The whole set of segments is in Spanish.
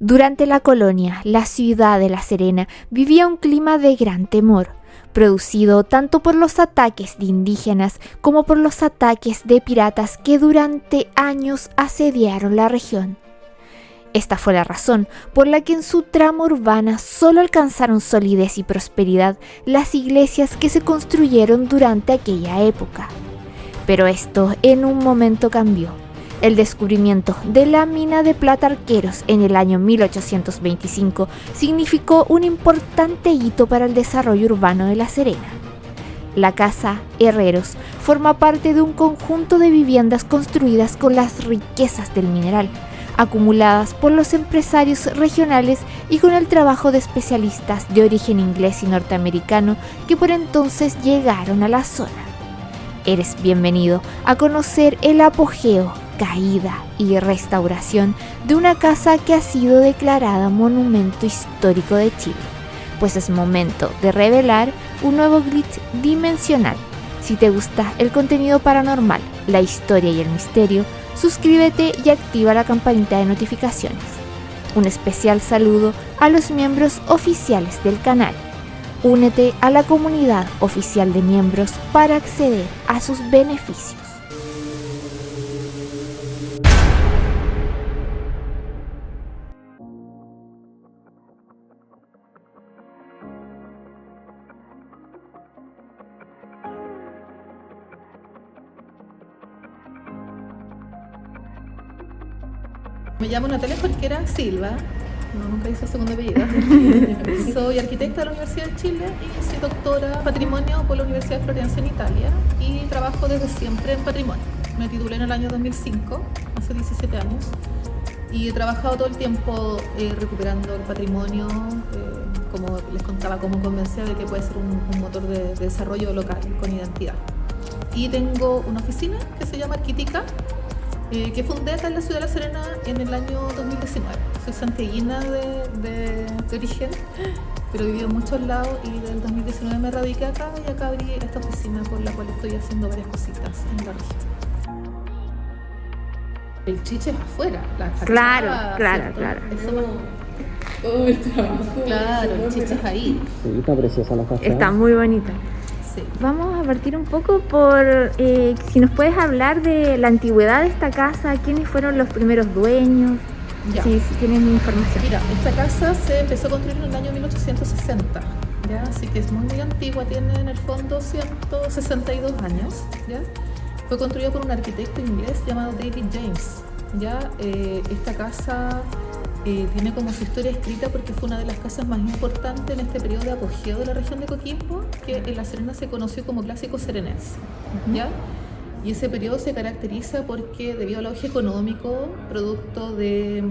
Durante la colonia, la ciudad de La Serena vivía un clima de gran temor, producido tanto por los ataques de indígenas como por los ataques de piratas que durante años asediaron la región. Esta fue la razón por la que en su trama urbana solo alcanzaron solidez y prosperidad las iglesias que se construyeron durante aquella época. Pero esto en un momento cambió. El descubrimiento de la mina de plata Arqueros en el año 1825 significó un importante hito para el desarrollo urbano de La Serena. La casa Herreros forma parte de un conjunto de viviendas construidas con las riquezas del mineral, acumuladas por los empresarios regionales y con el trabajo de especialistas de origen inglés y norteamericano que por entonces llegaron a la zona. Eres bienvenido a conocer el apogeo, caída y restauración de una casa que ha sido declarada Monumento Histórico de Chile, pues es momento de revelar un nuevo glitch dimensional. Si te gusta el contenido paranormal, la historia y el misterio, suscríbete y activa la campanita de notificaciones. Un especial saludo a los miembros oficiales del canal. Únete a la comunidad oficial de miembros para acceder a sus beneficios. Me llamo Natalia Jorquera Silva, nunca hice el segundo apellido. Soy arquitecta de la Universidad de Chile y soy doctora en patrimonio por la Universidad de Florencia en Italia y trabajo desde siempre en patrimonio. Me titulé en el año 2005, hace 17 años, y he trabajado todo el tiempo recuperando el patrimonio, como les contaba, como convencida de que puede ser un motor de desarrollo local con identidad. Y tengo una oficina que se llama Arquitica, que fundé acá en la ciudad de La Serena en el año 2019. Soy santiaguina de origen, pero he vivido en muchos lados y del 2019 me radiqué acá y acá abrí esta oficina por la cual estoy haciendo varias cositas en la región. El chiche es afuera, la fachada, Claro. Eso todo el trabajo. Claro, el chiche es ahí. Sí, está preciosa la fachada. Está muy bonita. Sí. Vamos a partir un poco por si nos puedes hablar de la antigüedad de esta casa, quiénes fueron los primeros dueños, si tienes información. Mira, esta casa se empezó a construir en el año 1860, ¿ya? Así que es muy antigua, tiene en el fondo 162 años, ¿ya? Fue construida por un arquitecto inglés llamado David James, ¿ya? Esta casa tiene como su historia escrita porque fue una de las casas más importantes en este periodo de apogeo de la región de Coquimbo, que en La Serena se conoció como clásico serenense, ¿ya? Y ese periodo se caracteriza porque debido al auge económico, producto de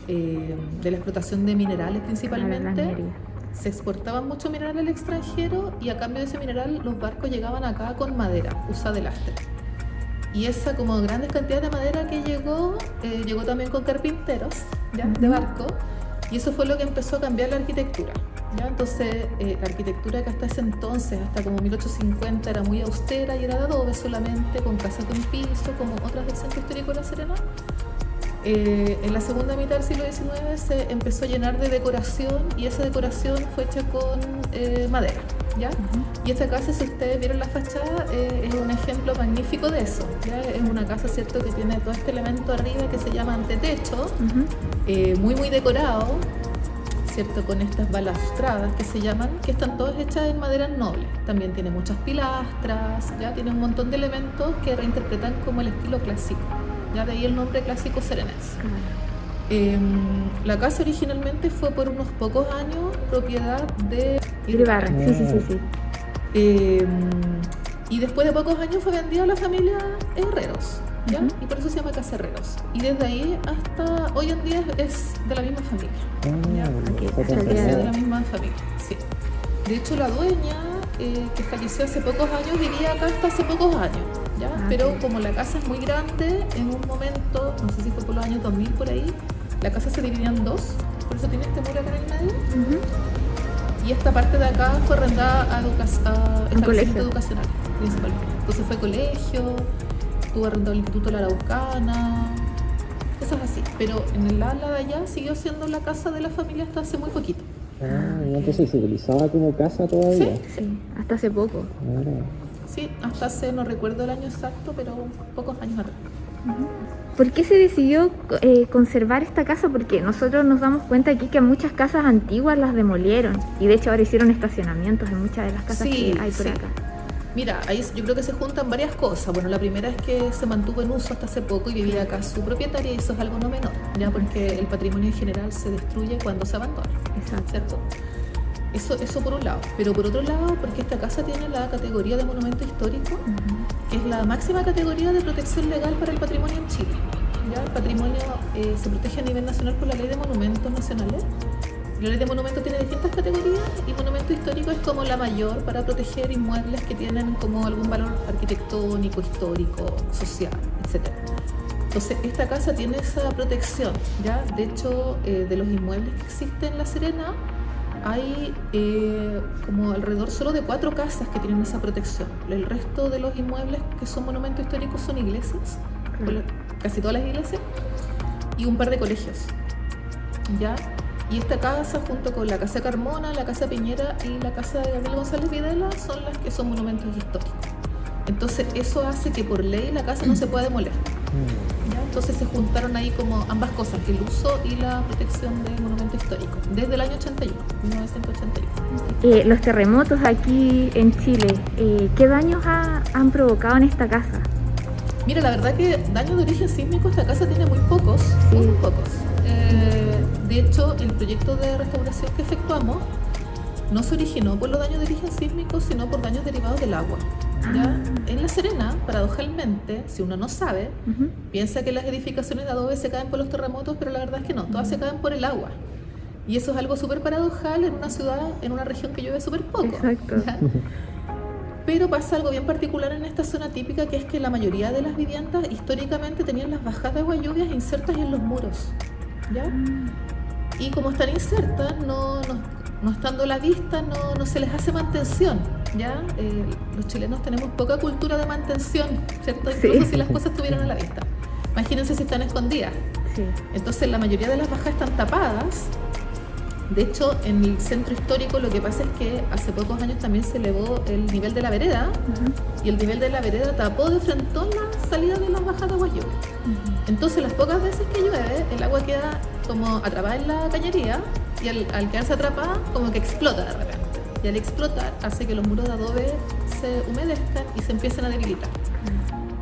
la explotación de minerales principalmente, se exportaban mucho mineral al extranjero y a cambio de ese mineral los barcos llegaban acá con madera usada de lastre. Y esa como grandes cantidades de madera que llegó también con carpinteros, ¿ya? De barco, y eso fue lo que empezó a cambiar la arquitectura, ¿ya? Entonces la arquitectura que hasta ese entonces, hasta como 1850, era muy austera y era de adobe solamente, con casas de un piso, como otras del centro histórico de La Serena. En la segunda mitad del siglo XIX se empezó a llenar de decoración y esa decoración fue hecha con madera, ¿ya? Y esta casa, si ustedes vieron la fachada, es un ejemplo magnífico de eso, ¿ya? Es una casa, ¿cierto?, que tiene todo este elemento arriba que se llama antetecho, muy decorado, ¿cierto?, con estas balaustradas que se llaman, que están todas hechas en madera noble. También tiene muchas pilastras, ¿ya? Tiene un montón de elementos que reinterpretan como el estilo clásico. Ya de ahí el nombre clásico serenense. La casa originalmente fue por unos pocos años propiedad de Iribarren. Sí. Y después de pocos años fue vendida a la familia Herreros, ¿ya? Y por eso se llama Casa Herreros. Y desde ahí hasta hoy en día es de la misma familia. Es de la misma familia, sí. De hecho, la dueña, que falleció hace pocos años, vivía acá hasta hace pocos años, ¿ya? Pero como la casa es muy grande, en un momento, no sé si fue por los años 2000 por ahí, la casa se dividió en dos, por eso tiene este muro acá en el medio. Y esta parte de acá fue arrendada a establecimiento educacional, principalmente. Entonces fue colegio, estuvo arrendado el Instituto La Araucana, Eso es así, pero en el ala de allá siguió siendo la casa de la familia hasta hace muy poquito. Y entonces se utilizaba como casa todavía. Sí, hasta hace poco. Sí, hasta hace, no recuerdo el año exacto, pero pocos años atrás. ¿Por qué se decidió conservar esta casa? Porque nosotros nos damos cuenta aquí que muchas casas antiguas las demolieron y de hecho ahora hicieron estacionamientos en muchas de las casas que hay por acá. Mira, ahí yo creo que se juntan varias cosas. Bueno, la primera es que se mantuvo en uso hasta hace poco y vivía acá su propietaria, y eso es algo no menor, ya, porque el patrimonio en general se destruye cuando se abandona. Exacto. ¿Cierto? Eso por un lado. Pero por otro lado, porque esta casa tiene la categoría de monumento histórico, que es la máxima categoría de protección legal para el patrimonio en Chile. ¿Ya? El patrimonio se protege a nivel nacional por la Ley de Monumentos Nacionales. La Ley de Monumentos tiene distintas categorías y monumento histórico es como la mayor para proteger inmuebles que tienen como algún valor arquitectónico, histórico, social, etc. Entonces, esta casa tiene esa protección, ¿ya? De hecho, de los inmuebles que existen en La Serena, hay como alrededor solo de 4 casas que tienen esa protección. El resto de los inmuebles que son monumentos históricos son iglesias, casi todas las iglesias, y un par de colegios, ¿ya? Y esta casa, junto con la Casa Carmona, la Casa Piñera y la Casa de Gabriel González Videla, son las que son monumentos históricos. Entonces, eso hace que por ley la casa no se pueda demoler, ¿ya? Entonces se juntaron ahí como ambas cosas, el uso y la protección de monumentos históricos, desde el año 81, 1981. Los terremotos aquí en Chile, ¿qué daños han provocado en esta casa? Mira, la verdad que daños de origen sísmico esta casa tiene muy pocos, muy pocos. De hecho, el proyecto de restauración que efectuamos no se originó por los daños de origen sísmico, sino por daños derivados del agua. ¿Ya? En La Serena, paradojalmente, si uno no sabe, piensa que las edificaciones de adobe se caen por los terremotos, pero la verdad es que no, todas se caen por el agua. Y eso es algo súper paradojal en una ciudad, en una región que llueve súper poco. Exacto. ¿Ya? Pero pasa algo bien particular en esta zona típica, que es que la mayoría de las viviendas históricamente tenían las bajadas de agua lluvias insertas en los muros, ¿ya? Y como están insertas, no estando a la vista, no se les hace mantención, ¿ya? Los chilenos tenemos poca cultura de mantención, ¿cierto? Incluso si las cosas estuvieran a la vista. Imagínense si están escondidas. Sí. Entonces la mayoría de las bajas están tapadas. De hecho, en el centro histórico lo que pasa es que hace pocos años también se elevó el nivel de la vereda, y el nivel de la vereda tapó de frente la salida de las bajas de agua lluvia. Entonces, las pocas veces que llueve, el agua queda como atrapada en la cañería, y al quedarse atrapada, como que explota de repente. Y al explotar, hace que los muros de adobe se humedezcan y se empiecen a debilitar.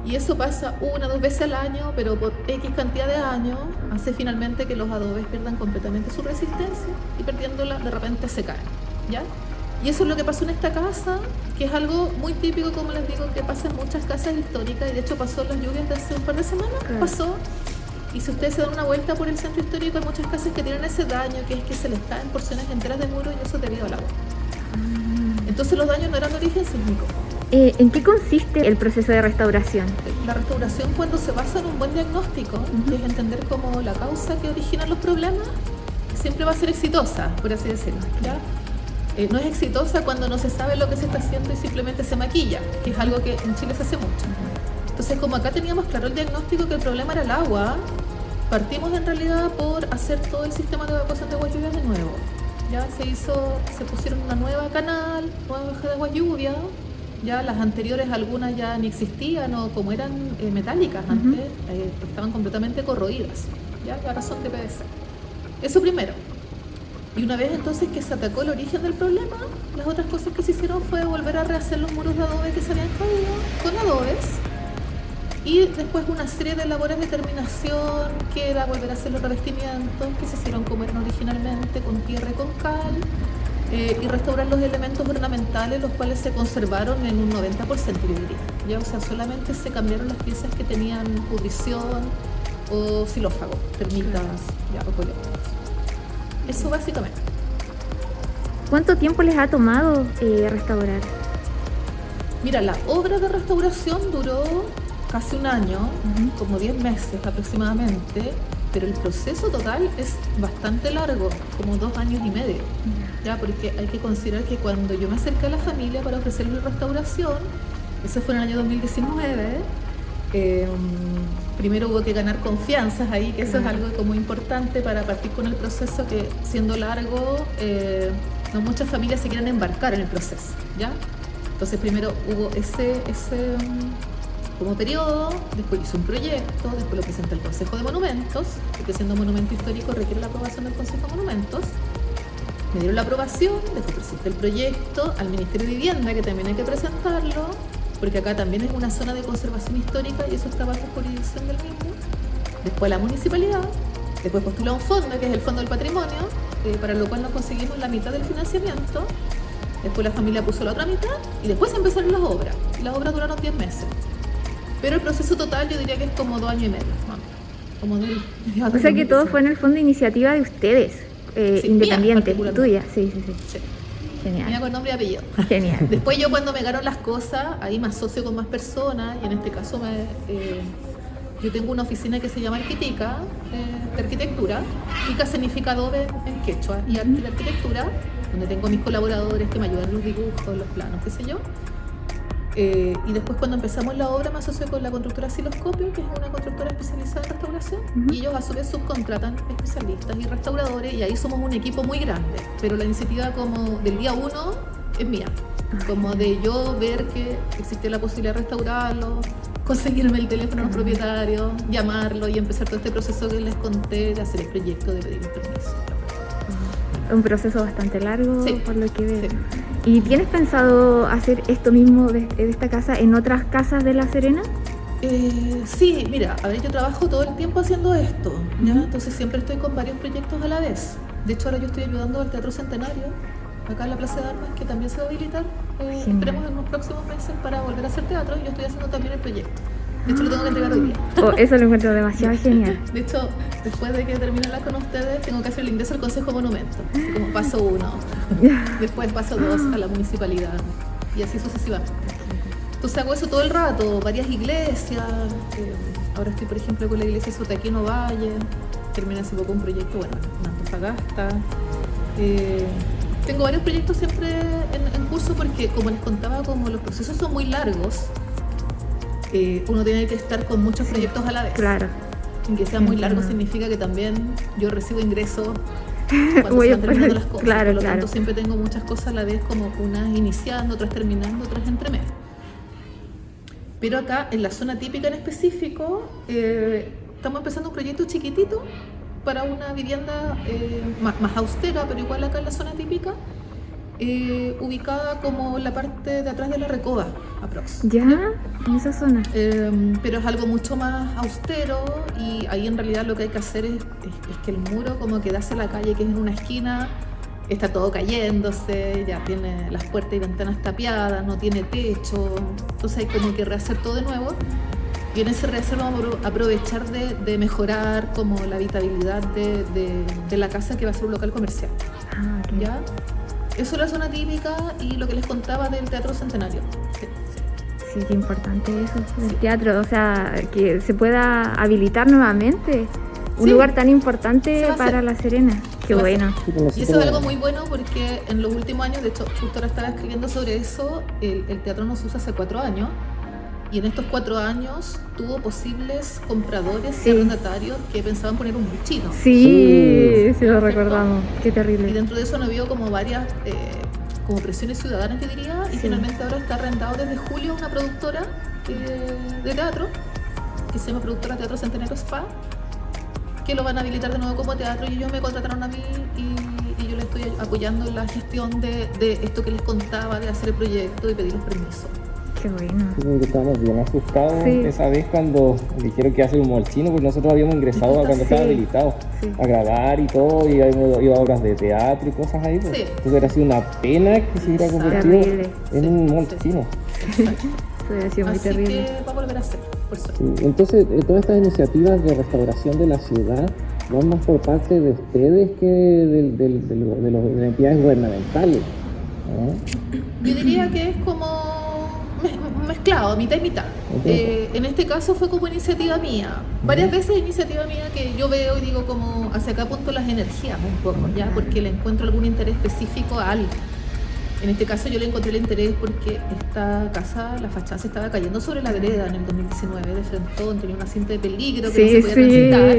Y eso pasa 1 o 2 veces al año, pero por X cantidad de años, hace finalmente que los adobes pierdan completamente su resistencia y perdiéndola de repente se caen, ¿ya? Y eso es lo que pasó en esta casa, que es algo muy típico, como les digo, que pasa en muchas casas históricas, y de hecho pasó en las lluvias de hace un par de semanas, pasó. Y si ustedes se dan una vuelta por el centro histórico, hay muchas casas que tienen ese daño, que es que se les caen porciones enteras de muro, y eso es debido al agua. Entonces los daños no eran de origen sísmico. ¿En qué consiste el proceso de restauración? La restauración, cuando se basa en un buen diagnóstico, que es entender como la causa que origina los problemas, siempre va a ser exitosa, por así decirlo, ¿ya? No es exitosa cuando no se sabe lo que se está haciendo y simplemente se maquilla, que es algo que en Chile se hace mucho. Entonces, como acá teníamos claro el diagnóstico que el problema era el agua, partimos en realidad por hacer todo el sistema de evacuación de agua lluvia de nuevo. Ya se pusieron una nueva canal, nueva baja de agua lluvia. Ya las anteriores, algunas ya ni existían, o como eran metálicas antes, estaban completamente corroídas, ya ahora son de PVC. Eso primero. Y una vez entonces que se atacó el origen del problema, las otras cosas que se hicieron fue volver a rehacer los muros de adobe que se habían caído con adobes, y después una serie de labores de terminación, que era volver a hacer los revestimientos que se hicieron como eran originalmente, con tierra y con cal, y restaurar los elementos ornamentales, los cuales se conservaron en un 90%, yo diría. ¿Ya? O sea, solamente se cambiaron las piezas que tenían pudrición o xilófago, termitas, o coletas. Eso básicamente. ¿Cuánto tiempo les ha tomado restaurar? Mira, la obra de restauración duró casi 1 año, como 10 meses aproximadamente, pero el proceso total es bastante largo, como 2 años y medio, ya, porque hay que considerar que cuando yo me acerqué a la familia para ofrecerle restauración, eso fue en el año 2019, primero hubo que ganar confianzas ahí, que eso es algo como importante para partir con el proceso, que siendo largo, no muchas familias se quieren embarcar en el proceso, ¿ya? Entonces primero hubo ese como periodo, después hice un proyecto, después lo presenté al Consejo de Monumentos, porque siendo monumento histórico requiere la aprobación del Consejo de Monumentos. Me dieron la aprobación, después presenté el proyecto al Ministerio de Vivienda, que también hay que presentarlo, porque acá también es una zona de conservación histórica y eso está bajo jurisdicción del mismo. Después a la municipalidad, después postulé a un fondo, que es el Fondo del Patrimonio, para lo cual nos conseguimos la mitad del financiamiento. Después la familia puso la otra mitad y después empezaron las obras. Y las obras duraron 10 meses. Pero el proceso total yo diría que es como 2 años y medio, ¿no? Como o sea que todo fue en el fondo iniciativa de ustedes, sí, independiente, mía, tuya, sí. Genial. Mira, con nombre y apellido. Genial. Después yo cuando me ganaron las cosas, ahí me asocio con más personas y en este caso yo tengo una oficina que se llama Arquitica, de arquitectura. Tica significa adobe en quechua y arte de arquitectura, donde tengo a mis colaboradores que me ayudan en los dibujos, los planos, qué sé yo. Y después cuando empezamos la obra me asocié con la constructora Siloscopio, que es una constructora especializada en restauración, y ellos a su vez subcontratan especialistas y restauradores y ahí somos un equipo muy grande, pero la iniciativa como del día 1 es mía, como de yo ver que existía la posibilidad de restaurarlo, conseguirme el teléfono de los propietarios, llamarlo y empezar todo este proceso que les conté de hacer el proyecto, de pedir el permiso. Un proceso bastante largo, sí, por lo que veo. Sí. ¿Y tienes pensado hacer esto mismo de esta casa en otras casas de La Serena? Sí, mira, a ver, yo trabajo todo el tiempo haciendo esto, ¿ya? Entonces siempre estoy con varios proyectos a la vez. De hecho, ahora yo estoy ayudando al Teatro Centenario, acá en la Plaza de Armas, que también se va a habilitar, esperemos en los próximos meses para volver a hacer teatro, y yo estoy haciendo también el proyecto. De hecho, lo tengo que entregar hoy día. Eso lo encuentro demasiado genial. De hecho, después de que termine la con ustedes, tengo que hacer el ingreso al Consejo de Monumentos, así como paso 1, después paso 2 a la municipalidad, y así sucesivamente. Entonces hago eso todo el rato, varias iglesias. Ahora estoy, por ejemplo, con la iglesia Sotaquino Valle, terminé hace poco un proyecto, bueno, en Antofagasta. Tengo varios proyectos siempre en curso porque, como les contaba, como los procesos son muy largos, uno tiene que estar con muchos proyectos a la vez. Claro. En que sea muy largo significa que también yo recibo ingresos cuando se van terminando las cosas. Claro, por lo tanto, siempre tengo muchas cosas a la vez, como unas iniciando, otras terminando, otras entre medio. Pero acá, en la zona típica en específico, estamos empezando un proyecto chiquitito para una vivienda más austera, pero igual acá en la zona típica, ubicada como en la parte de atrás de la Recoba, aprox. ¿Ya? En esa zona. Pero es algo mucho más austero y ahí en realidad lo que hay que hacer es que el muro como que da hacia la calle, que es en una esquina, está todo cayéndose, ya tiene las puertas y ventanas tapiadas, no tiene techo, entonces hay como que rehacer todo de nuevo. Y en ese rehacer vamos a aprovechar de mejorar como la habitabilidad de la casa, que va a ser un local comercial. Okay. ¿Ya? Eso es la zona típica y lo que les contaba del Teatro Centenario. Sí, qué importante eso, el teatro, o sea, que se pueda habilitar nuevamente un lugar tan importante para La Serena. Qué bueno. Y eso es algo muy bueno porque en los últimos años, de hecho, justo ahora estaba escribiendo sobre eso, el teatro no se usa hace 4 años. Y en estos 4 años tuvo posibles compradores y arrendatarios que pensaban poner un chino. Sí, lo recordamos. Qué terrible. Y dentro de eso no vio como varias como presiones ciudadanas, yo diría, y finalmente ahora está arrendado desde julio una productora de teatro que se llama Productora Teatro Centenario Spa, que lo van a habilitar de nuevo como teatro, y ellos me contrataron a mí y yo les estoy apoyando en la gestión de esto que les contaba, de hacer el proyecto y pedir los permisos. Qué bueno. Sí, estábamos bien asustados esa vez cuando dijeron que iba a ser un molchino, porque nosotros habíamos ingresado cuando estaba habilitado a grabar y todo, y habíamos ido a obras de teatro y cosas ahí. Pues. Entonces hubiera sido una pena que se hubiera convertido en un molchino. Eso hubiera sido muy terrible. Así que va a volver a ser, por suerte. Sí, entonces, todas estas iniciativas de restauración de la ciudad van más por parte de ustedes que de las entidades gubernamentales, ¿no? Yo diría que es como mezclado, mitad y mitad. En este caso fue como iniciativa mía. Varias veces iniciativa mía que yo veo y digo como hacia acá apunto las energías un poco, ¿ya? Porque le encuentro algún interés específico a algo. En este caso yo le encontré el interés porque esta casa, la fachada se estaba cayendo sobre la vereda en el 2019, de frente, tenía una cinta de peligro que no se podía transitar.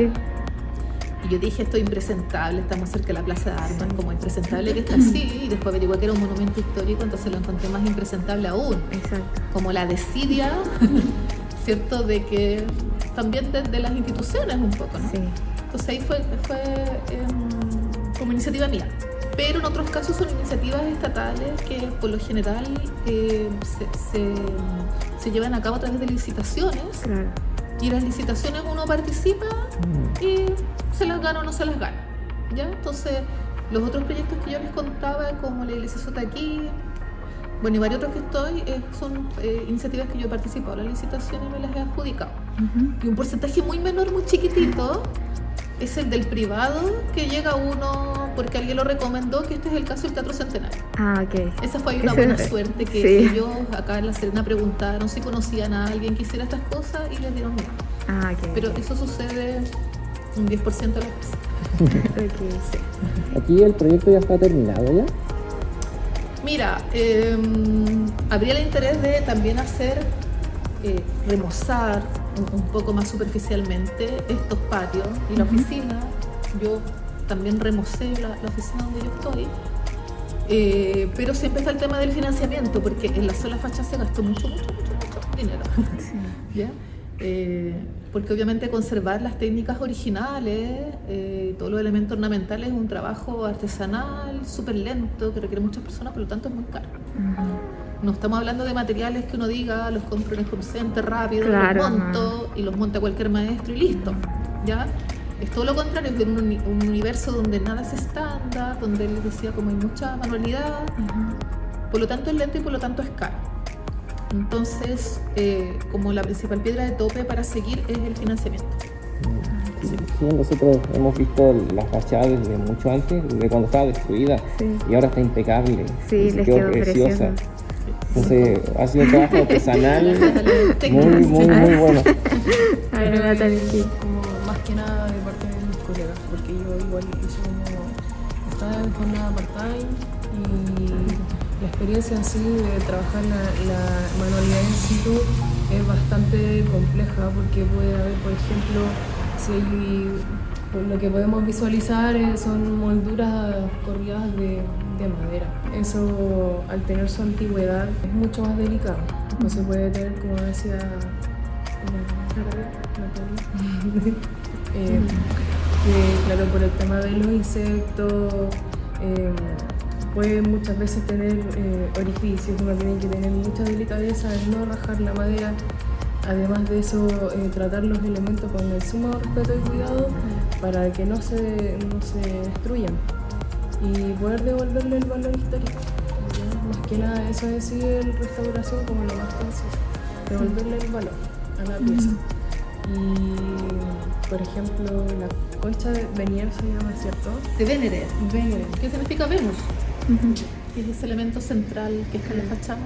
Y yo dije, esto es impresentable, estamos cerca de la Plaza de Armas, como impresentable que está así, y después averigué que era un monumento histórico, entonces lo encontré más impresentable aún. Exacto. Como la desidia, ¿cierto? De que también de las instituciones un poco, ¿no? Sí. Entonces ahí fue como iniciativa mía. Pero en otros casos son iniciativas estatales que por lo general se llevan a cabo a través de licitaciones. Claro. Y en las licitaciones uno participa y se las gana o no se las gana, ¿ya? Entonces, los otros proyectos que yo les contaba, como la iglesia Sotaquí, bueno, y varios otros que estoy, son iniciativas que yo he participado en las licitaciones y me las he adjudicado. Y un porcentaje muy menor, muy chiquitito, es el del privado, que llega a uno porque alguien lo recomendó, que este es el caso del Teatro Centenario. Ok. Esa fue una buena suerte, que ellos acá en La Serena preguntaron si conocían a alguien que hiciera estas cosas y les dieron miedo. Ok. Pero eso sucede un 10% de las veces. Okay, sí. ¿Aquí el proyecto ya está terminado ya? Mira, habría el interés de también hacer, remozar un poco más superficialmente estos patios y la oficina. Yo también remocé la oficina donde yo estoy, pero siempre está el tema del financiamiento, porque en la sola fachada se gastó mucho dinero. Sí. ¿Ya? Porque obviamente conservar las técnicas originales, todos los elementos ornamentales, es un trabajo artesanal, súper lento, que requiere muchas personas, por lo tanto es muy caro. No estamos hablando de materiales que uno diga, los compro en el home center rápido, claro, los monto y los monta cualquier maestro y listo, ¿ya? Es todo lo contrario, es un universo donde nada es estándar, donde les decía como hay mucha manualidad, por lo tanto es lento y por lo tanto es caro. Entonces, como la principal piedra de tope para seguir es el financiamiento. Sí, nosotros hemos visto la fachada desde mucho antes, desde cuando estaba destruida, y ahora está impecable. Sí, les quedó preciosa. Entonces ha sido un trabajo artesanal muy bueno. A ver, como más que nada de parte de mis colegas, porque yo igual hice estaba en jornada part-time y la experiencia en sí de trabajar la manualidad in situ es bastante compleja, porque puede haber, por ejemplo, lo que podemos visualizar son molduras corridas de madera. Eso, al tener su antigüedad, es mucho más delicado. No se puede tener, como decía claro, por el tema de los insectos, puede muchas veces tener orificios, uno tiene que tener mucha delicadeza en no rajar la madera. Además de eso, tratar los elementos con el sumo respeto y cuidado para que no se destruyan y poder devolverle el valor histórico. Más que nada, eso es decir, restauración como lo más sencillo, devolverle el valor a la pieza. Y, por ejemplo, la concha de Venier se llama, ¿cierto? De Venere. ¿Qué significa Venus? Que es ese elemento central que está en la fachada.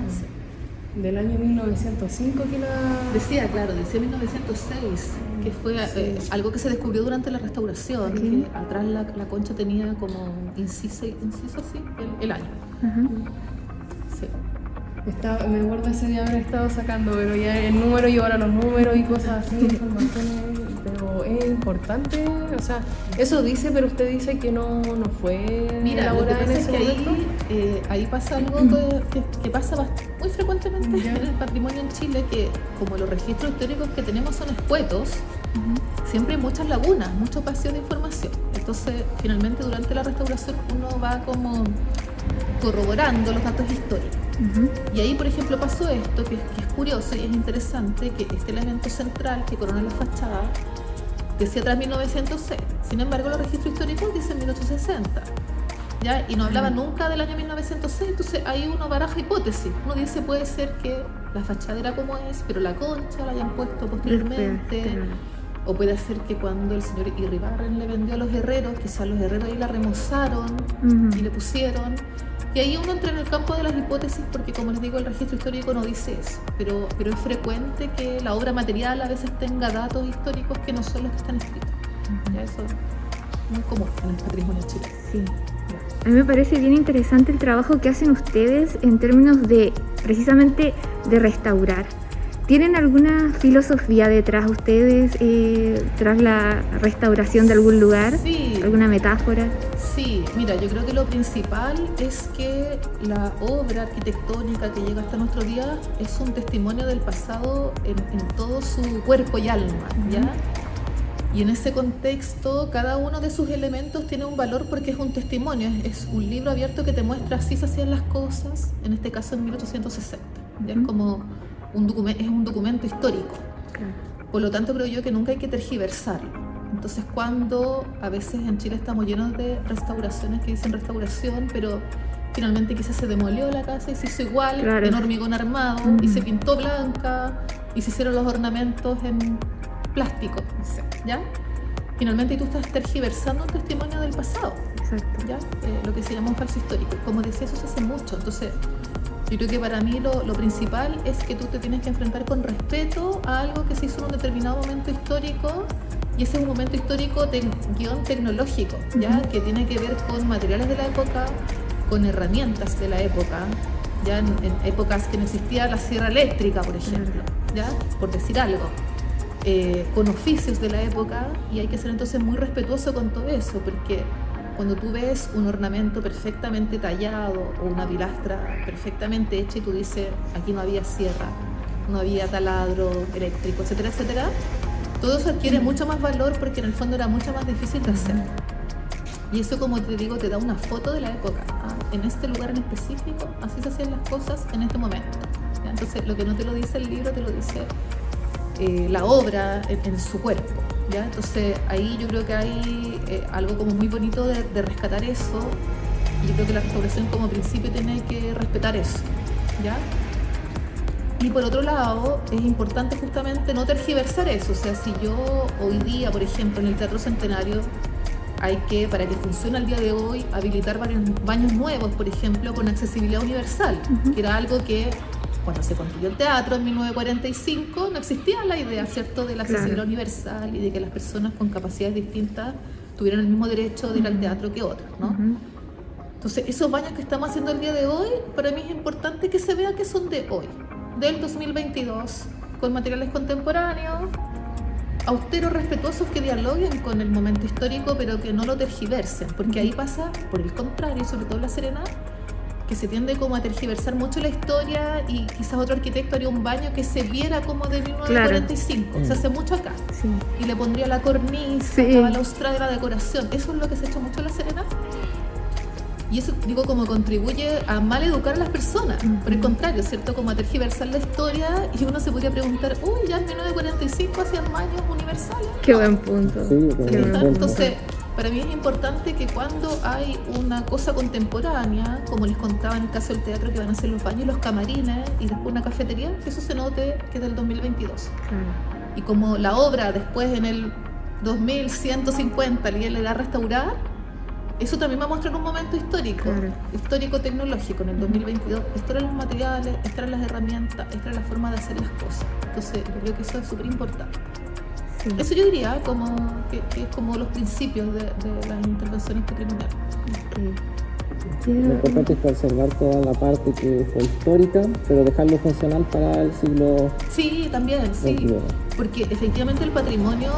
Del año 1905 que la... Decía 1906, que fue algo que se descubrió durante la restauración, que atrás la concha tenía como inciso así, el año. Sí. Me acuerdo ese día haber estado sacando, pero ya el número y ahora los números y cosas así, informaciones, pero es importante, o sea, eso dice, pero usted dice que no fue elaborada en ese momento. Ahí pasa algo que pasa muy frecuentemente en el patrimonio en Chile, que como los registros históricos que tenemos son escuetos, siempre hay muchas lagunas, mucho vacío de información. Entonces, finalmente durante la restauración uno va como corroborando los datos históricos. Y ahí, por ejemplo, pasó esto, que es curioso y es interesante, que este elemento central que corona la fachada decía atrás 1906. Sin embargo, los registros históricos dicen 1860. ¿Ya? Y no hablaba nunca del año 1906, entonces ahí uno baraja hipótesis. Uno dice, puede ser que la fachada era como es, pero la concha la hayan puesto posteriormente. O puede ser que cuando el señor Irribarren le vendió a los herreros, quizás los herreros ahí la remozaron y le pusieron. Y ahí uno entra en el campo de las hipótesis, porque como les digo, el registro histórico no dice eso. Pero es frecuente que la obra material a veces tenga datos históricos que no son los que están escritos. Ya eso es muy común en el patrimonio chileno. Sí. A mí me parece bien interesante el trabajo que hacen ustedes en términos de, precisamente, de restaurar. ¿Tienen alguna filosofía detrás ustedes, tras la restauración de algún lugar? Sí. ¿Alguna metáfora? Sí, mira, yo creo que lo principal es que la obra arquitectónica que llega hasta nuestro día es un testimonio del pasado en todo su cuerpo y alma, ¿ya? Y en ese contexto, cada uno de sus elementos tiene un valor porque es un testimonio, es un libro abierto que te muestra así se hacían las cosas, en este caso en 1860, ¿ya? Es como un documento histórico. Por lo tanto, creo yo que nunca hay que tergiversarlo. Entonces, cuando a veces en Chile estamos llenos de restauraciones que dicen restauración, pero finalmente quizás se demolió la casa y se hizo igual, en hormigón armado, y se pintó blanca, y se hicieron los ornamentos en plástico, ¿ya? Finalmente tú estás tergiversando un testimonio del pasado. Exacto. ¿Ya? Lo que se llama un falso histórico. Como decía, eso se hace mucho. Entonces, yo creo que para mí lo principal es que tú te tienes que enfrentar con respeto a algo que se hizo en un determinado momento histórico, y ese es un momento histórico guión tecnológico, ¿ya? Que tiene que ver con materiales de la época, con herramientas de la época, ya en épocas que no existía la sierra eléctrica, por ejemplo, ¿ya? Por decir algo. Con oficios de la época, y hay que ser entonces muy respetuoso con todo eso, porque cuando tú ves un ornamento perfectamente tallado o una pilastra perfectamente hecha y tú dices, aquí no había sierra, no había taladro eléctrico, etcétera, etcétera, todo eso adquiere mucho más valor porque en el fondo era mucho más difícil de hacer. Y eso, como te digo, te da una foto de la época. En este lugar en específico, así se hacían las cosas en este momento. ¿Ya? Entonces, lo que no te lo dice el libro, te lo dice la obra en su cuerpo, ¿ya? Entonces ahí yo creo que hay algo como muy bonito de rescatar eso, y yo creo que la restauración como principio tiene que respetar eso, ¿ya? Y por otro lado, es importante justamente no tergiversar eso. O sea, si yo hoy día, por ejemplo, en el Teatro Centenario, hay que, para que funcione al día de hoy, habilitar baños nuevos, por ejemplo, con accesibilidad universal, que era algo que cuando se construyó el teatro en 1945 no existía la idea, ¿cierto?, de la accesibilidad universal y de que las personas con capacidades distintas tuvieran el mismo derecho de ir al teatro que otros, ¿no? Entonces, esos baños que estamos haciendo el día de hoy, para mí es importante que se vea que son de hoy, del 2022, con materiales contemporáneos, austeros, respetuosos, que dialoguen con el momento histórico, pero que no lo tergiversen, porque ahí pasa, por el contrario, sobre todo en La Serena, que se tiende como a tergiversar mucho la historia, y quizás otro arquitecto haría un baño que se viera como de 1945, se hace mucho acá, y le pondría la cornisa, la balustrada de la decoración. Eso es lo que se ha hecho mucho en La Serena, y eso, digo, como contribuye a mal educar a las personas, por el contrario, ¿cierto?, como a tergiversar la historia, y uno se podría preguntar, uy, ya en 1945 hacían baños universales. Qué buen punto. Entonces, para mí es importante que cuando hay una cosa contemporánea, como les contaba en el caso del teatro, que van a ser los baños y los camarines y después una cafetería, que eso se note que es del 2022. Y como la obra después en el 2150 alguien le da a restaurar, eso también va a mostrar un momento histórico, histórico tecnológico en el 2022. Estos eran los materiales, estas eran las herramientas, esta era la forma de hacer las cosas. Entonces yo creo que eso es súper importante. Eso yo diría como que es como los principios de las intervenciones patrimoniales. Lo importante es conservar toda la parte que fue histórica, pero dejarlo funcional para el siglo. Sí, también, porque efectivamente el patrimonio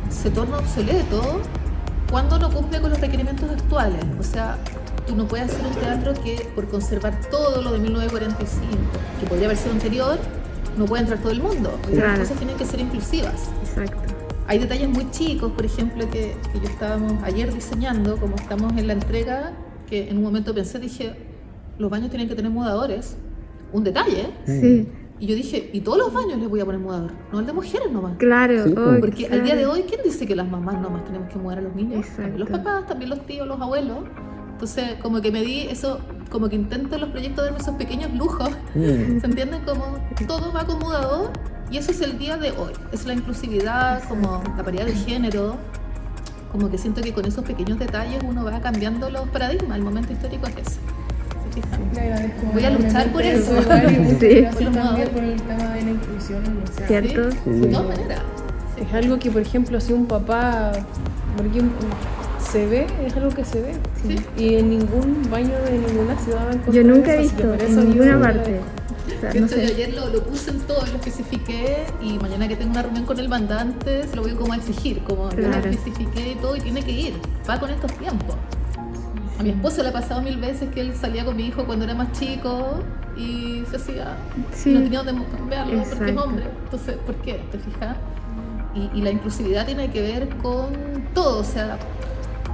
se torna obsoleto cuando no cumple con los requerimientos actuales. O sea, tú no puedes hacer un teatro que, por conservar todo lo de 1945, que podría haber sido anterior, no puede entrar todo el mundo. Las cosas tienen que ser inclusivas. Exacto. Hay detalles muy chicos, por ejemplo, que yo estábamos ayer diseñando, como estamos en la entrega, que en un momento pensé, dije, los baños tienen que tener mudadores. Un detalle. Y yo dije, ¿y todos los baños les voy a poner mudador? No el de mujeres nomás. Porque al día de hoy, ¿quién dice que las mamás nomás tenemos que mudar a los niños? También los papás, también los tíos, los abuelos. Entonces, como que me di eso, como que intento en los proyectos darme esos pequeños lujos. ¿Se entienden? Como todo va con mudador, y eso es el día de hoy. Es la inclusividad, como la paridad de género. Como que siento que con esos pequeños detalles uno va cambiando los paradigmas. El momento histórico es ese. Voy a luchar por eso. También por el tema de la inclusión. ¿Cierto? De todas maneras. Es algo que, por ejemplo, si un papá, porque se ve, es algo que se ve. Sí. Y en ningún baño de ninguna ciudad va a encontrar. Yo nunca he eso, visto así que en ninguna parte. O sea, Yo no sé. ayer lo puse en todo, lo especifiqué y mañana que tengo una reunión con el mandante se lo voy como a exigir, como yo lo Claro. especifiqué y todo y tiene que ir, va con estos tiempos. A mi esposo le ha pasado 1000 veces que él salía con mi hijo cuando era más chico y se hacía, Sí. no tenía donde cambiarlo porque es Exacto. hombre, entonces ¿por qué? ¿Te fijas? Y la inclusividad tiene que ver con todo, o sea,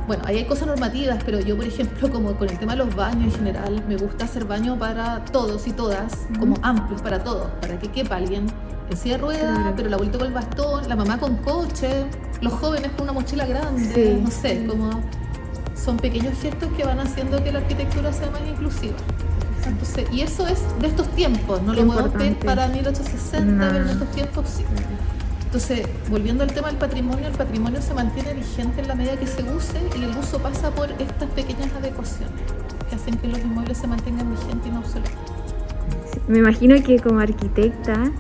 bueno, ahí hay cosas normativas, pero yo, por ejemplo, como con el tema de los baños en general, me gusta hacer baño para todos y todas, como amplios para todos, para que quepa alguien en silla de ruedas, Claro. pero el abuelito con el bastón, la mamá con coche, los jóvenes con una mochila grande, Sí. no sé, como son pequeños gestos que van haciendo que la arquitectura sea más inclusiva. Entonces, y eso es de estos tiempos, no Qué lo podemos pedir importante. para 1860, No. pero en estos tiempos sí. Entonces, volviendo al tema del patrimonio, el patrimonio se mantiene vigente en la medida que se use y el uso pasa por estas pequeñas adecuaciones que hacen que los inmuebles se mantengan vigentes y no obsoletos. Me imagino que como arquitecta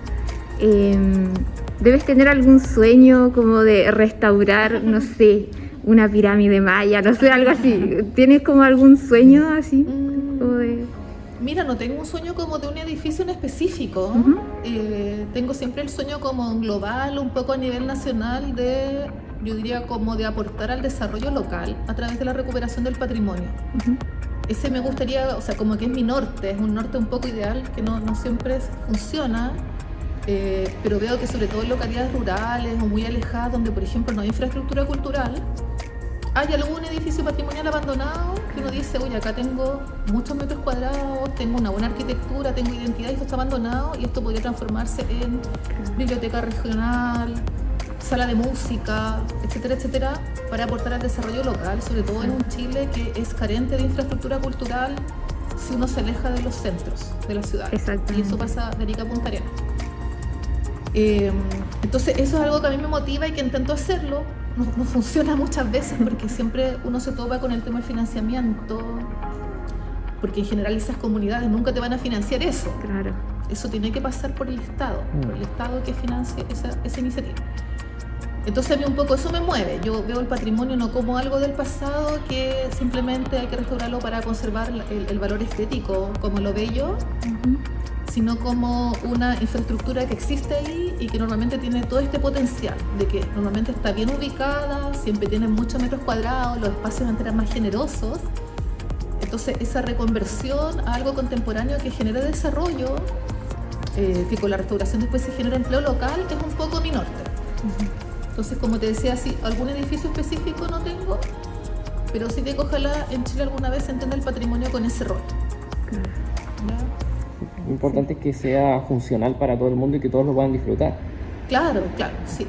debes tener algún sueño como de restaurar, no sé, una pirámide maya, no sé, algo así. ¿Tienes como algún sueño así? Como de... Mira, no tengo un sueño como de un edificio en específico. Ujú. Tengo siempre el sueño como global, un poco a nivel nacional, de, yo diría, como de aportar al desarrollo local a través de la recuperación del patrimonio. Ujú. Ese me gustaría, o sea, como que es mi norte, es un norte un poco ideal, que no siempre funciona, pero veo que sobre todo en localidades rurales o muy alejadas, donde por ejemplo no hay infraestructura cultural, hay algún edificio patrimonial abandonado que uno dice, oye, acá tengo muchos metros cuadrados, tengo una buena arquitectura, tengo identidad y esto está abandonado y esto podría transformarse en biblioteca regional, sala de música, etcétera, etcétera, para aportar al desarrollo local, sobre todo en un Chile que es carente de infraestructura cultural si uno se aleja de los centros de la ciudad. Exactamente. Y eso pasa de Arica a Punta Arenas. Entonces eso es algo que a mí me motiva y que intento hacerlo. No funciona muchas veces porque siempre uno se topa con el tema del financiamiento, porque en general esas comunidades nunca te van a financiar eso. Claro. Eso tiene que pasar por el Estado que financie esa iniciativa. Entonces a mí un poco eso me mueve. Yo veo el patrimonio no como algo del pasado que simplemente hay que restaurarlo para conservar el valor estético como lo bello, Ujú. sino como una infraestructura que existe ahí y que normalmente tiene todo este potencial, de que normalmente está bien ubicada, siempre tiene muchos metros cuadrados, los espacios van a ser más generosos. Entonces esa reconversión a algo contemporáneo que genere desarrollo, que con la restauración después se genera empleo local, es un poco mi norte. Entonces, como te decía, sí, algún edificio específico no tengo, pero sí que ojalá en Chile alguna vez se entienda el patrimonio con ese rol. Claro. ¿Ya? Lo importante es que sea funcional para todo el mundo y que todos lo puedan disfrutar. Claro, sí.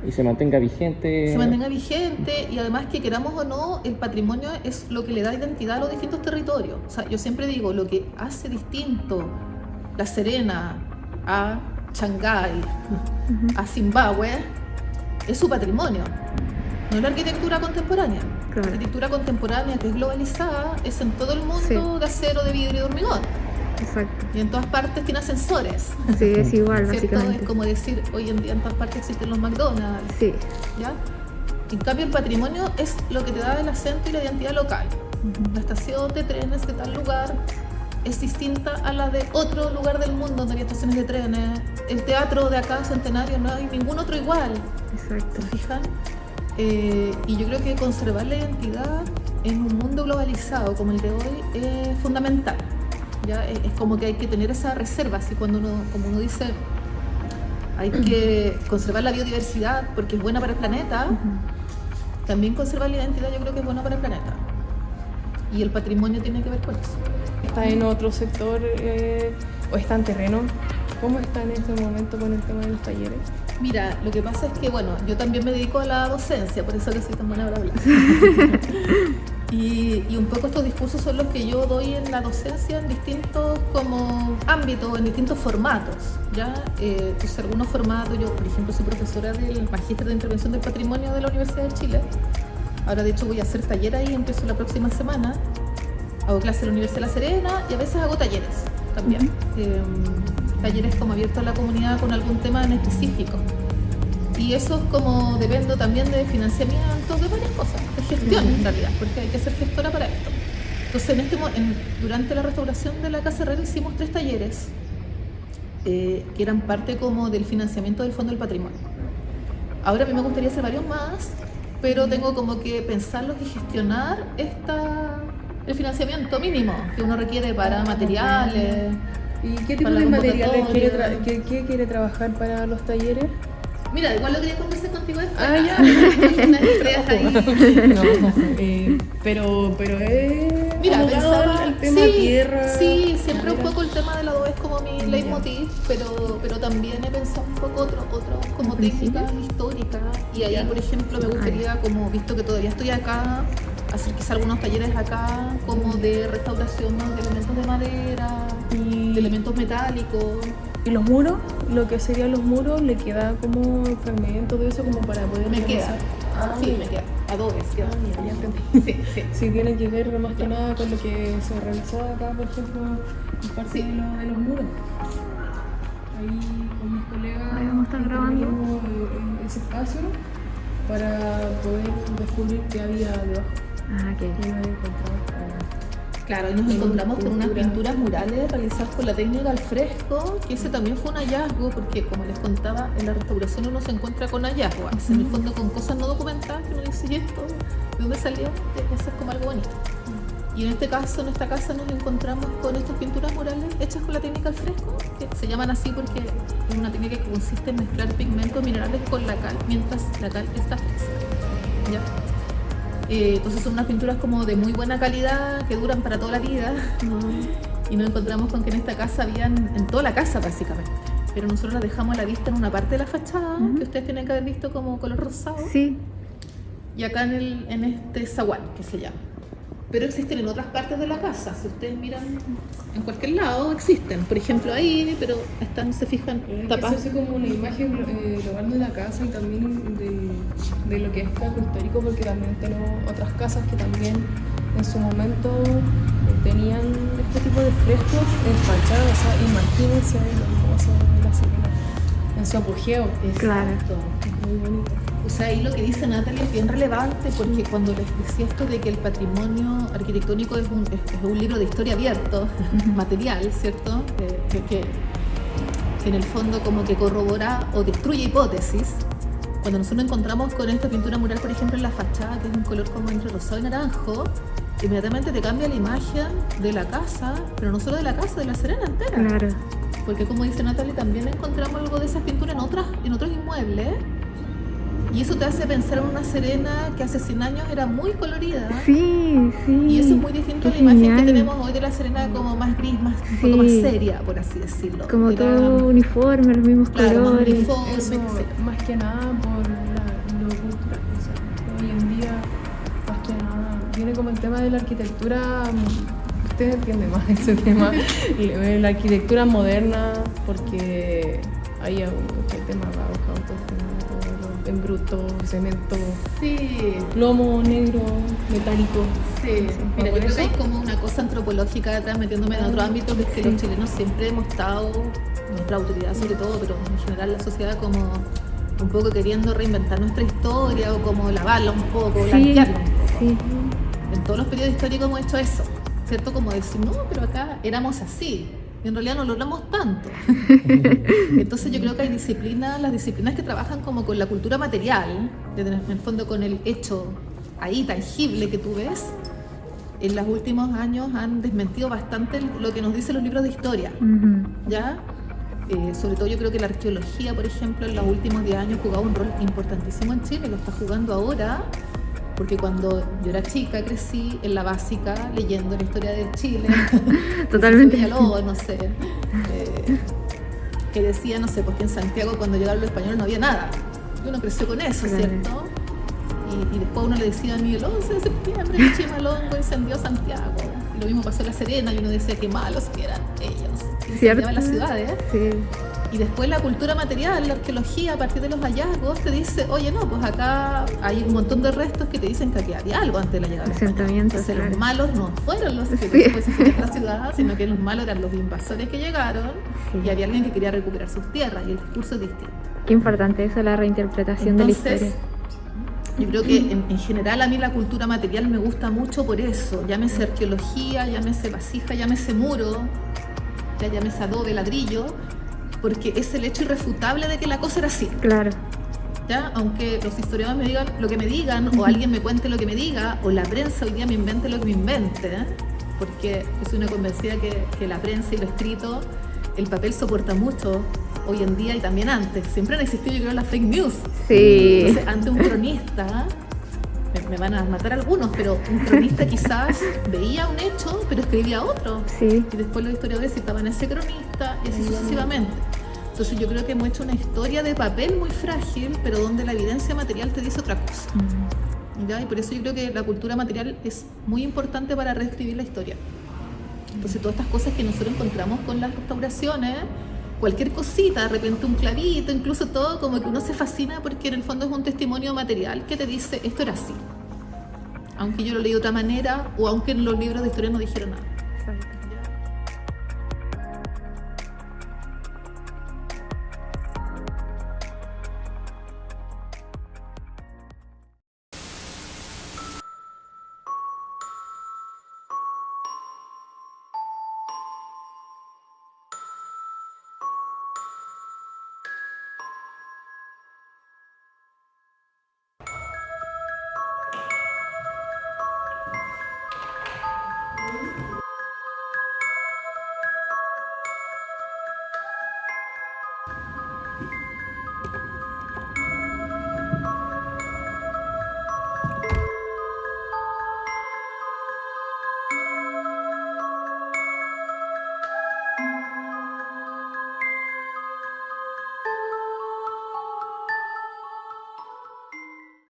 Y se mantenga vigente. Se mantenga vigente y además que queramos o no, el patrimonio es lo que le da identidad a los distintos territorios. O sea, yo siempre digo, lo que hace distinto La Serena a Shanghái, a Zimbabue, es su patrimonio, no es la arquitectura contemporánea. Claro. La arquitectura contemporánea que es globalizada es en todo el mundo Sí. de acero, de vidrio y de hormigón. Exacto. Y en todas partes tiene ascensores. Sí, es igual, ¿Cierto? básicamente. Es como decir, hoy en día en todas partes existen los McDonald's. Sí. ¿Ya? En cambio, el patrimonio es lo que te da el acento y la identidad local. La estación de trenes de tal lugar es distinta a la de otro lugar del mundo donde hay estaciones de trenes. El teatro de acá, Centenario, no hay ningún otro igual. Exacto. ¿Se fijan? Y yo creo que conservar la identidad en un mundo globalizado como el de hoy es fundamental. ¿Ya? Es como que hay que tener esa reserva, así cuando uno, como uno dice, hay que conservar la biodiversidad porque es buena para el planeta. También conservar la identidad yo creo que es bueno para el planeta. Y el patrimonio tiene que ver con eso. ¿Está en otro sector o está en terreno? ¿Cómo está en este momento con el tema de los talleres? Mira, lo que pasa es que, bueno, yo también me dedico a la docencia, por eso que soy tan buena para hablar. Y un poco estos discursos son los que yo doy en la docencia en distintos como ámbitos, en distintos formatos, ¿ya? Entonces, algunos formatos, yo por ejemplo soy profesora del Magíster de Intervención del Patrimonio de la Universidad de Chile. Ahora de hecho voy a hacer taller ahí, empiezo la próxima semana. Hago clases en la Universidad de La Serena y a veces hago talleres también. Talleres como abiertos a la comunidad con algún tema en específico. Y eso es como dependo también de financiamiento, de varias cosas, de gestión en realidad, porque hay que ser gestora para esto. Entonces, durante la restauración de la Casa Herrera hicimos 3 talleres que eran parte como del financiamiento del Fondo del Patrimonio. Ahora a mí me gustaría hacer varios más, pero tengo como que pensarlos y gestionar el financiamiento mínimo que uno requiere para materiales. ¿Y qué tipo de materiales quiere trabajar para los talleres? Mira, igual lo quería conversar contigo después. Ya. Pero mira, pensaba el tema tierra. Sí, siempre un poco el tema de la adobe es como mi leitmotiv, pero también he pensado un poco otro como técnica histórica. Y ahí, por ejemplo, me gustaría, como visto que todavía estoy acá, hacer quizá algunos talleres acá, como de restauración de elementos de madera, de elementos metálicos. ¿Y los muros? Lo que serían los muros, ¿le queda como fragmentos de eso como para poder me queda. Sí, me queda. Adobes, queda. Ya entendí. Sí, tiene que ver más que nada con lo que se realizó acá, por ejemplo, en parte de los muros. Ahí con mis colegas vamos a estar grabando ese espacio para poder descubrir qué había debajo. ¿Qué había encontrado? Claro, y nos encontramos con unas pinturas murales realizadas con la técnica al fresco, que ese también fue un hallazgo, porque como les contaba, en la restauración uno se encuentra con hallazgos, en el fondo con cosas no documentadas, que uno dice, ¿y esto? ¿De dónde salió? Eso es como algo bonito. Y en este caso, en esta casa, nos encontramos con estas pinturas murales hechas con la técnica al fresco, que se llaman así porque es una técnica que consiste en mezclar pigmentos minerales con la cal, mientras la cal está fresca. ¿Ya? Entonces son unas pinturas como de muy buena calidad, que duran para toda la vida. Y nos encontramos con que en esta casa habían, en toda la casa básicamente, pero nosotros las dejamos a la vista en una parte de la fachada, que ustedes tienen que haber visto como color rosado. Sí. Y acá en este zaguán, que se llama. Pero existen en otras partes de la casa, si ustedes miran en cualquier lado existen, por ejemplo ahí, pero están, se fijan, tapadas. Eso es como una imagen global de la casa y también de lo que es casco histórico, porque también tenemos otras casas que también en su momento tenían este tipo de frescos en fachada, o sea, imagínense lo hermoso de la Serena en su apogeo. Claro. Es muy bonito. O sea, ahí lo que dice Natalie es bien relevante, porque cuando les decía esto de que el patrimonio arquitectónico es un libro de historia abierto, material, ¿cierto? Que en el fondo como que corrobora o destruye hipótesis. Cuando nosotros nos encontramos con esta pintura mural, por ejemplo, en la fachada, que es un color como entre rosado y naranjo, inmediatamente te cambia la imagen de la casa, pero no solo de la casa, de la Serena entera. Claro. Porque como dice Natalie, también encontramos algo de esas pinturas en otros inmuebles. Y eso te hace pensar en una Serena que hace 100 años era muy colorida. Sí. Y eso es muy distinto a la imagen que tenemos hoy de la Serena como más gris, un poco más seria, por así decirlo. Como todo uniforme, los mismos colores. Uniforme, eso, más que nada por lo cultural. O sea, hoy en día, más que nada, viene como el tema de la arquitectura. Ustedes entienden más ese tema. La arquitectura moderna, porque hay mucho tema en bruto, cemento, plomo negro, metálico. Sí, mira, yo creo que hay como una cosa antropológica detrás, metiéndome en otro ámbito, que es que los chilenos siempre hemos estado, nuestra autoridad sobre todo, pero en general la sociedad como un poco queriendo reinventar nuestra historia o como lavarla un poco, blanquearla un poco. Sí. En todos los periodos históricos hemos hecho eso, ¿cierto? Como decir, no, pero acá éramos así. Y en realidad no lo logramos tanto. Entonces yo creo que hay disciplinas, las disciplinas que trabajan como con la cultura material, en el fondo con el hecho ahí tangible que tú ves, en los últimos años han desmentido bastante lo que nos dicen los libros de historia. ¿Ya? Sobre todo yo creo que la arqueología, por ejemplo, en los últimos 10 años ha jugado un rol importantísimo en Chile, lo está jugando ahora. Porque cuando yo era chica crecí en la básica leyendo la historia de Chile. Totalmente. Villalobos, no sé. Que decía, no sé, porque en Santiago cuando llegaron los españoles no había nada. Y uno creció con eso, ¿cierto? Y después uno le decía a mí, el 11 de septiembre Chimalongo incendió Santiago. Y lo mismo pasó en La Serena y uno decía, qué malos que eran ellos. Incendiaban las ciudades. Sí. Y después la cultura material, la arqueología, a partir de los hallazgos, te dice, oye, no, pues acá hay un montón de restos que te dicen que aquí había algo antes de la llegada de los españoles. Entonces los malos no fueron los que después se fueron a la ciudad, sino que los malos eran los invasores que llegaron y había alguien que quería recuperar sus tierras y el discurso es distinto. Qué importante eso, la reinterpretación de la historia. Yo creo que en general a mí la cultura material me gusta mucho por eso. Llámese arqueología, llámese vasija, llámese muro, ya llámese adobe, ladrillo, porque es el hecho irrefutable de que la cosa era así. Claro. ¿Ya? Aunque los historiadores me digan lo que me digan, o alguien me cuente lo que me diga, o la prensa hoy día me invente lo que me invente, ¿eh? Porque yo soy una convencida que la prensa y lo escrito, el papel soporta mucho hoy en día y también antes. Siempre han existido, yo creo, las fake news. Sí. Entonces, ante un cronista, me van a matar algunos, pero un cronista quizás veía un hecho, pero escribía otro. Sí. Y después los historiadores citaban a ese cronista y así sucesivamente. Entonces yo creo que hemos hecho una historia de papel muy frágil, pero donde la evidencia material te dice otra cosa. ¿Ya? Y por eso yo creo que la cultura material es muy importante para reescribir la historia. Entonces todas estas cosas que nosotros encontramos con las restauraciones, cualquier cosita, de repente un clavito, incluso todo, como que uno se fascina porque en el fondo es un testimonio material que te dice esto era así. Aunque yo lo leí de otra manera o aunque en los libros de historia no dijeron nada.